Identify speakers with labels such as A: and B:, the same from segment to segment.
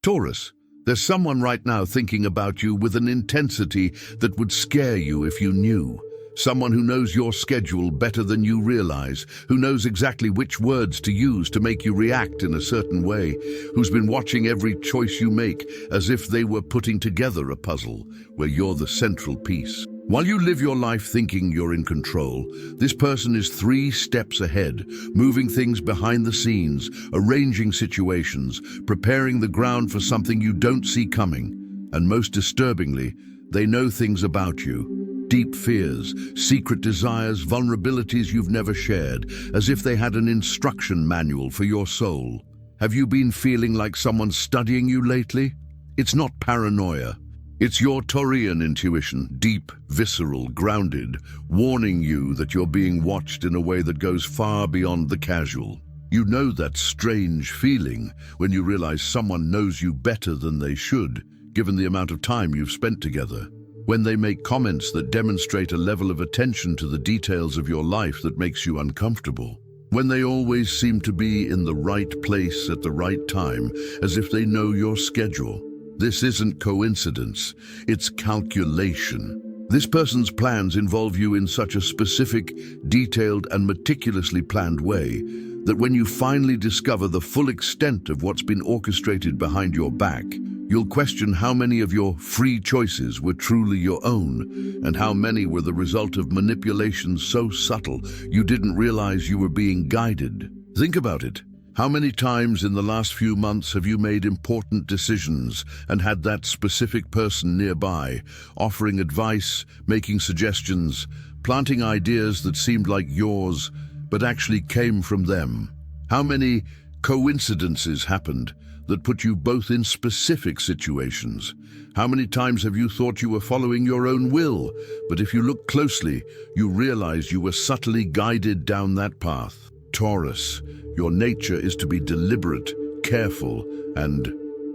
A: Taurus, there's someone right now thinking about you with an intensity that would scare you if you knew. Someone who knows your schedule better than you realize, who knows exactly which words to use to make you react in a certain way, who's been watching every choice you make as if they were putting together a puzzle where you're the central piece. While you live your life thinking you're in control, this person is 3 steps ahead, moving things behind the scenes, arranging situations, preparing the ground for something you don't see coming. And most disturbingly, they know things about you. Deep fears, secret desires, vulnerabilities you've never shared, as if they had an instruction manual for your soul. Have you been feeling like someone's studying you lately? It's not paranoia. It's your Taurian intuition, deep, visceral, grounded, warning you that you're being watched in a way that goes far beyond the casual. You know that strange feeling when you realize someone knows you better than they should, given the amount of time you've spent together. When they make comments that demonstrate a level of attention to the details of your life that makes you uncomfortable. When they always seem to be in the right place at the right time, as if they know your schedule. This isn't coincidence, it's calculation. This person's plans involve you in such a specific, detailed, and meticulously planned way that when you finally discover the full extent of what's been orchestrated behind your back, you'll question how many of your free choices were truly your own and how many were the result of manipulations so subtle you didn't realize you were being guided. Think about it. How many times in the last few months have you made important decisions and had that specific person nearby, offering advice, making suggestions, planting ideas that seemed like yours, but actually came from them? How many coincidences happened that put you both in specific situations? How many times have you thought you were following your own will, but if you look closely, you realized you were subtly guided down that path? Taurus, your nature is to be deliberate, careful, and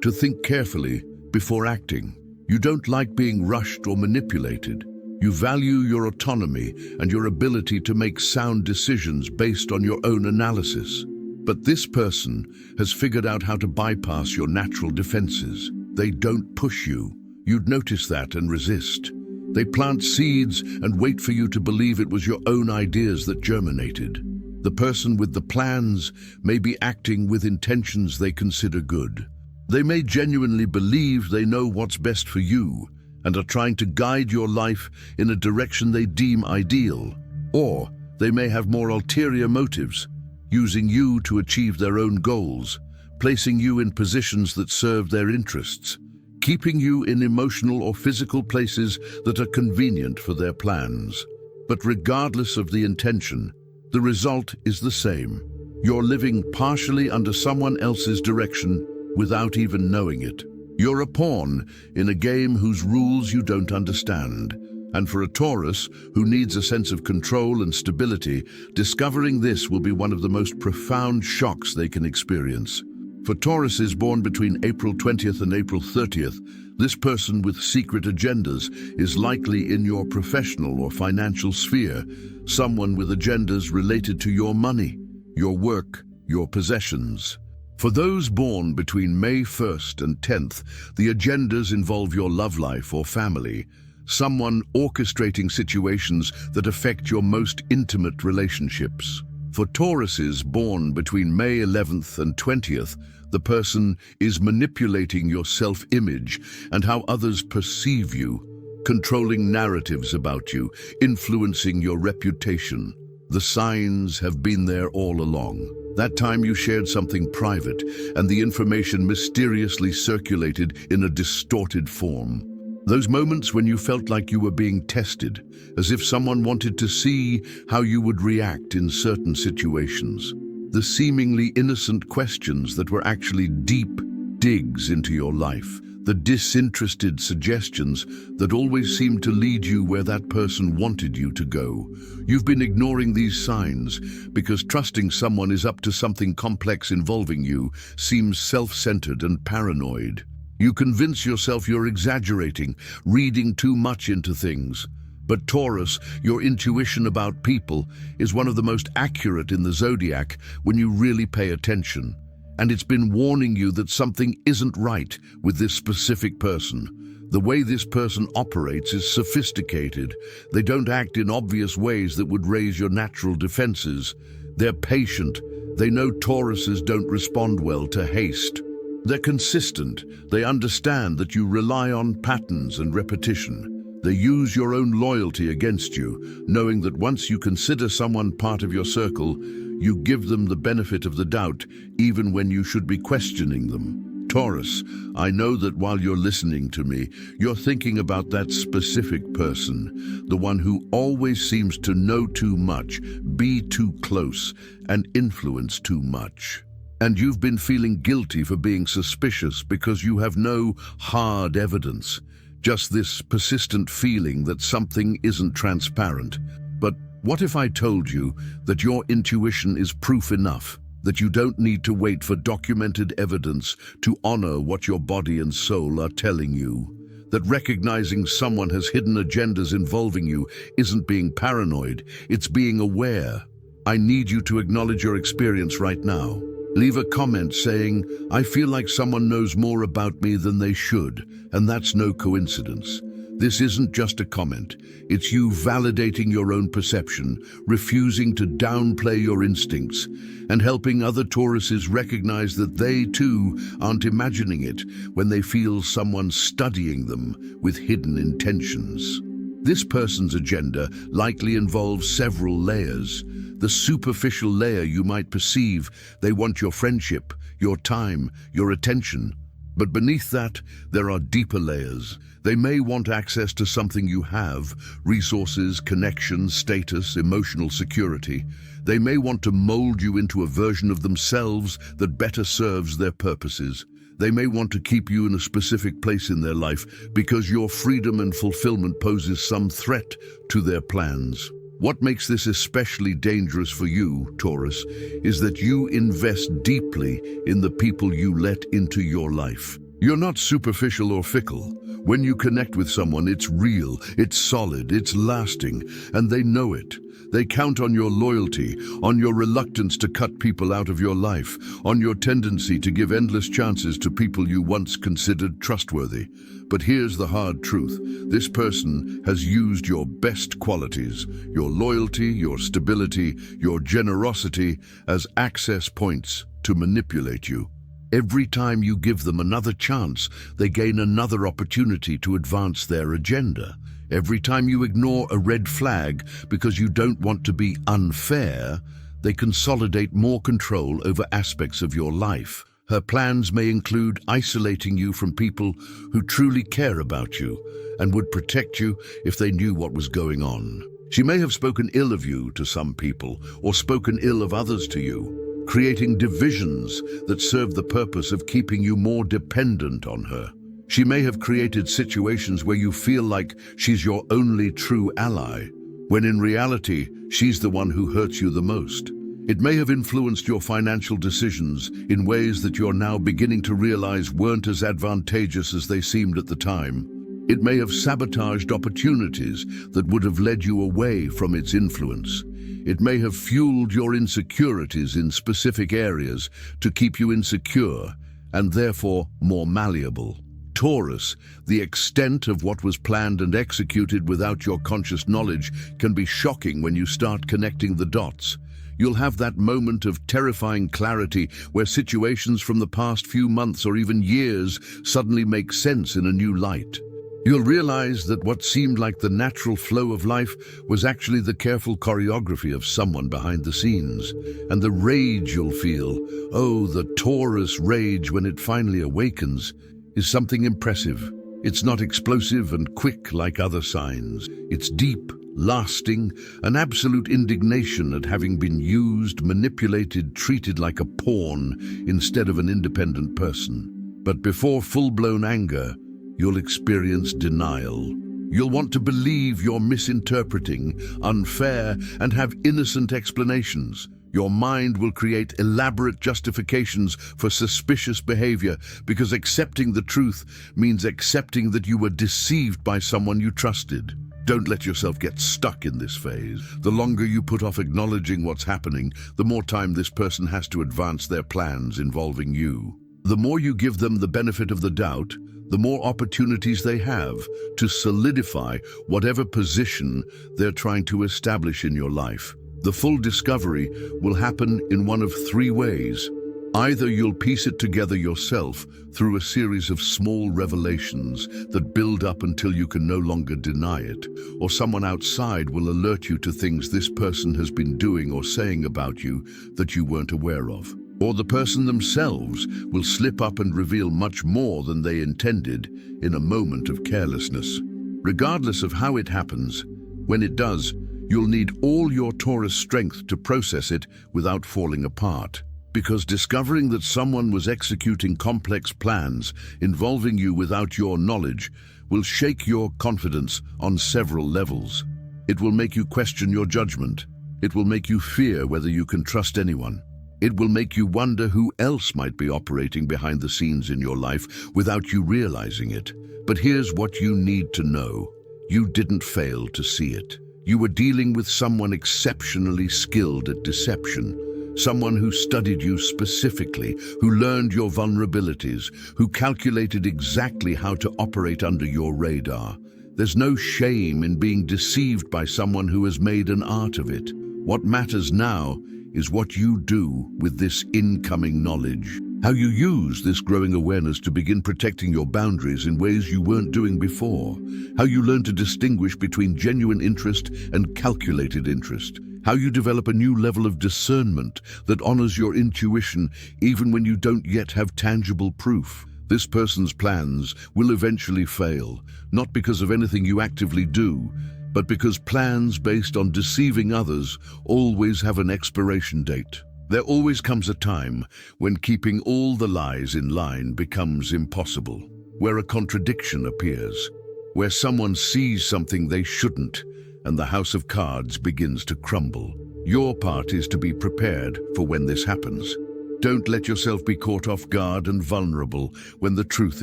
A: to think carefully before acting. You don't like being rushed or manipulated. You value your autonomy and your ability to make sound decisions based on your own analysis. But this person has figured out how to bypass your natural defenses. They don't push you. You'd notice that and resist. They plant seeds and wait for you to believe it was your own ideas that germinated. The person with the plans may be acting with intentions they consider good. They may genuinely believe they know what's best for you and are trying to guide your life in a direction they deem ideal. Or they may have more ulterior motives, using you to achieve their own goals, placing you in positions that serve their interests, keeping you in emotional or physical places that are convenient for their plans. But regardless of the intention, the result is the same. You're living partially under someone else's direction without even knowing it. You're a pawn in a game whose rules you don't understand. And for a Taurus who needs a sense of control and stability, discovering this will be one of the most profound shocks they can experience. For Tauruses born between April 20th and April 30th, this person with secret agendas is likely in your professional or financial sphere, someone with agendas related to your money, your work, your possessions. For those born between May 1st and 10th, the agendas involve your love life or family, someone orchestrating situations that affect your most intimate relationships. For Tauruses born between May 11th and 20th, the person is manipulating your self-image and how others perceive you, controlling narratives about you, influencing your reputation. The signs have been there all along. That time you shared something private, and the information mysteriously circulated in a distorted form. Those moments when you felt like you were being tested, as if someone wanted to see how you would react in certain situations. The seemingly innocent questions that were actually deep digs into your life. The disinterested suggestions that always seemed to lead you where that person wanted you to go. You've been ignoring these signs because trusting someone is up to something complex involving you seems self-centered and paranoid. You convince yourself you're exaggerating, reading too much into things. But Taurus, your intuition about people is one of the most accurate in the zodiac when you really pay attention. and it's been warning you that something isn't right with this specific person. The way this person operates is sophisticated. They don't act in obvious ways that would raise your natural defenses. They're patient. They know Tauruses don't respond well to haste. They're consistent. They understand that you rely on patterns and repetition. They use your own loyalty against you, knowing that once you consider someone part of your circle, you give them the benefit of the doubt, even when you should be questioning them. Taurus, I know that while you're listening to me, you're thinking about that specific person, the one who always seems to know too much, be too close, and influence too much. And you've been feeling guilty for being suspicious because you have no hard evidence. Just this persistent feeling that something isn't transparent. But what if I told you that your intuition is proof enough, that you don't need to wait for documented evidence to honor what your body and soul are telling you? That recognizing someone has hidden agendas involving you isn't being paranoid, it's being aware. I need you to acknowledge your experience right now. Leave a comment saying, I feel like someone knows more about me than they should, and that's no coincidence. This isn't just a comment. It's you validating your own perception, refusing to downplay your instincts, and helping other Tauruses recognize that they too aren't imagining it when they feel someone studying them with hidden intentions. This person's agenda likely involves several layers. The superficial layer you might perceive, they want your friendship, your time, your attention. But beneath that, there are deeper layers. They may want access to something you have, resources, connections, status, emotional security. They may want to mold you into a version of themselves that better serves their purposes. They may want to keep you in a specific place in their life because your freedom and fulfillment poses some threat to their plans. What makes this especially dangerous for you, Taurus, is that you invest deeply in the people you let into your life. You're not superficial or fickle. When you connect with someone, it's real, it's solid, it's lasting, and they know it. They count on your loyalty, on your reluctance to cut people out of your life, on your tendency to give endless chances to people you once considered trustworthy. But here's the hard truth. This person has used your best qualities, your loyalty, your stability, your generosity, as access points to manipulate you. Every time you give them another chance, they gain another opportunity to advance their agenda. Every time you ignore a red flag because you don't want to be unfair, they consolidate more control over aspects of your life. Her plans may include isolating you from people who truly care about you and would protect you if they knew what was going on. She may have spoken ill of you to some people or spoken ill of others to you, creating divisions that serve the purpose of keeping you more dependent on her. She may have created situations where you feel like she's your only true ally, when in reality, she's the one who hurts you the most. It may have influenced your financial decisions in ways that you're now beginning to realize weren't as advantageous as they seemed at the time. It may have sabotaged opportunities that would have led you away from its influence. It may have fueled your insecurities in specific areas to keep you insecure and therefore more malleable. Taurus, the extent of what was planned and executed without your conscious knowledge can be shocking when you start connecting the dots. You'll have that moment of terrifying clarity where situations from the past few months or even years suddenly make sense in a new light. You'll realize that what seemed like the natural flow of life was actually the careful choreography of someone behind the scenes. And the rage you'll feel, oh, the Taurus rage when it finally awakens, is something impressive. It's not explosive and quick like other signs. It's deep, lasting, an absolute indignation at having been used, manipulated, treated like a pawn instead of an independent person. But before full-blown anger, you'll experience denial. You'll want to believe you're misinterpreting, unfair, and have innocent explanations. Your mind will create elaborate justifications for suspicious behavior because accepting the truth means accepting that you were deceived by someone you trusted. Don't let yourself get stuck in this phase. The longer you put off acknowledging what's happening, the more time this person has to advance their plans involving you. The more you give them the benefit of the doubt, the more opportunities they have to solidify whatever position they're trying to establish in your life. The full discovery will happen in one of three ways. Either you'll piece it together yourself through a series of small revelations that build up until you can no longer deny it, or someone outside will alert you to things this person has been doing or saying about you that you weren't aware of. Or the person themselves will slip up and reveal much more than they intended in a moment of carelessness. Regardless of how it happens, when it does, you'll need all your Taurus strength to process it without falling apart. Because discovering that someone was executing complex plans involving you without your knowledge will shake your confidence on several levels. It will make you question your judgment. It will make you fear whether you can trust anyone. It will make you wonder who else might be operating behind the scenes in your life without you realizing it. But here's what you need to know. You didn't fail to see it. You were dealing with someone exceptionally skilled at deception. Someone who studied you specifically, who learned your vulnerabilities, who calculated exactly how to operate under your radar. There's no shame in being deceived by someone who has made an art of it. What matters now is what you do with this incoming knowledge. How you use this growing awareness to begin protecting your boundaries in ways you weren't doing before. How you learn to distinguish between genuine interest and calculated interest. How you develop a new level of discernment that honors your intuition even when you don't yet have tangible proof. This person's plans will eventually fail, not because of anything you actively do, but because plans based on deceiving others always have an expiration date. There always comes a time when keeping all the lies in line becomes impossible, where a contradiction appears, where someone sees something they shouldn't, and the house of cards begins to crumble. Your part is to be prepared for when this happens. Don't let yourself be caught off guard and vulnerable when the truth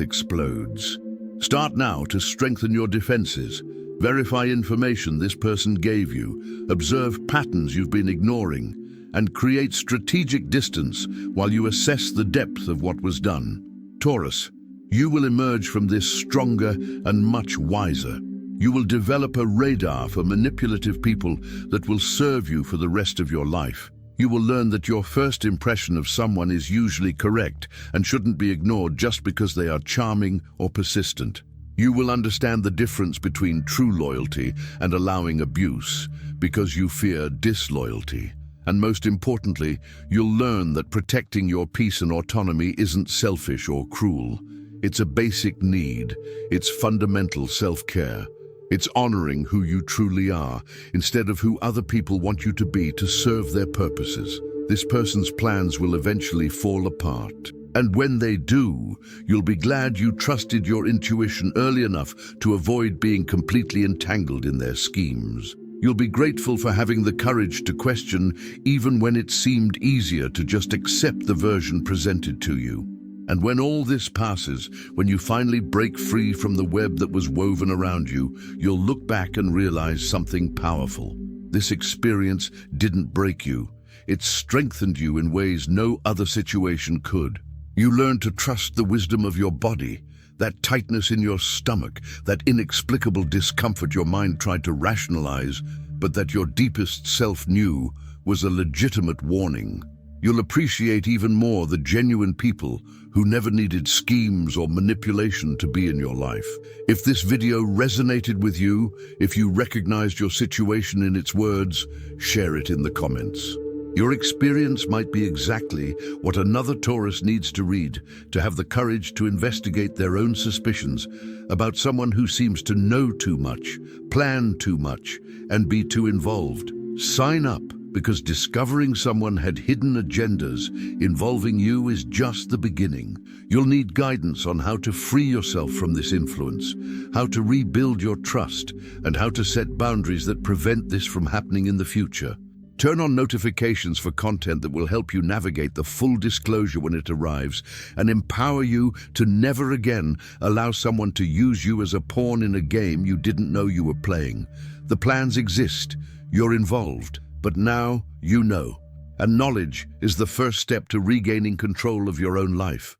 A: explodes. Start now to strengthen your defenses. Verify information this person gave you, observe patterns you've been ignoring, and create strategic distance while you assess the depth of what was done. Taurus, you will emerge from this stronger and much wiser. You will develop a radar for manipulative people that will serve you for the rest of your life. You will learn that your first impression of someone is usually correct and shouldn't be ignored just because they are charming or persistent. You will understand the difference between true loyalty and allowing abuse because you fear disloyalty. And most importantly, you'll learn that protecting your peace and autonomy isn't selfish or cruel. It's a basic need. It's fundamental self-care. It's honoring who you truly are, instead of who other people want you to be to serve their purposes. This person's plans will eventually fall apart. And when they do, you'll be glad you trusted your intuition early enough to avoid being completely entangled in their schemes. You'll be grateful for having the courage to question even when it seemed easier to just accept the version presented to you. And when all this passes, when you finally break free from the web that was woven around you, you'll look back and realize something powerful. This experience didn't break you. It strengthened you in ways no other situation could. You learned to trust the wisdom of your body, that tightness in your stomach, that inexplicable discomfort your mind tried to rationalize, but that your deepest self knew was a legitimate warning. You'll appreciate even more the genuine people who never needed schemes or manipulation to be in your life. If this video resonated with you, if you recognized your situation in its words, share it in the comments. Your experience might be exactly what another Taurus needs to read to have the courage to investigate their own suspicions about someone who seems to know too much, plan too much, and be too involved. Sign up, because discovering someone had hidden agendas involving you is just the beginning. You'll need guidance on how to free yourself from this influence, how to rebuild your trust, and how to set boundaries that prevent this from happening in the future. Turn on notifications for content that will help you navigate the full disclosure when it arrives and empower you to never again allow someone to use you as a pawn in a game you didn't know you were playing. The plans exist, you're involved, but now you know. And knowledge is the first step to regaining control of your own life.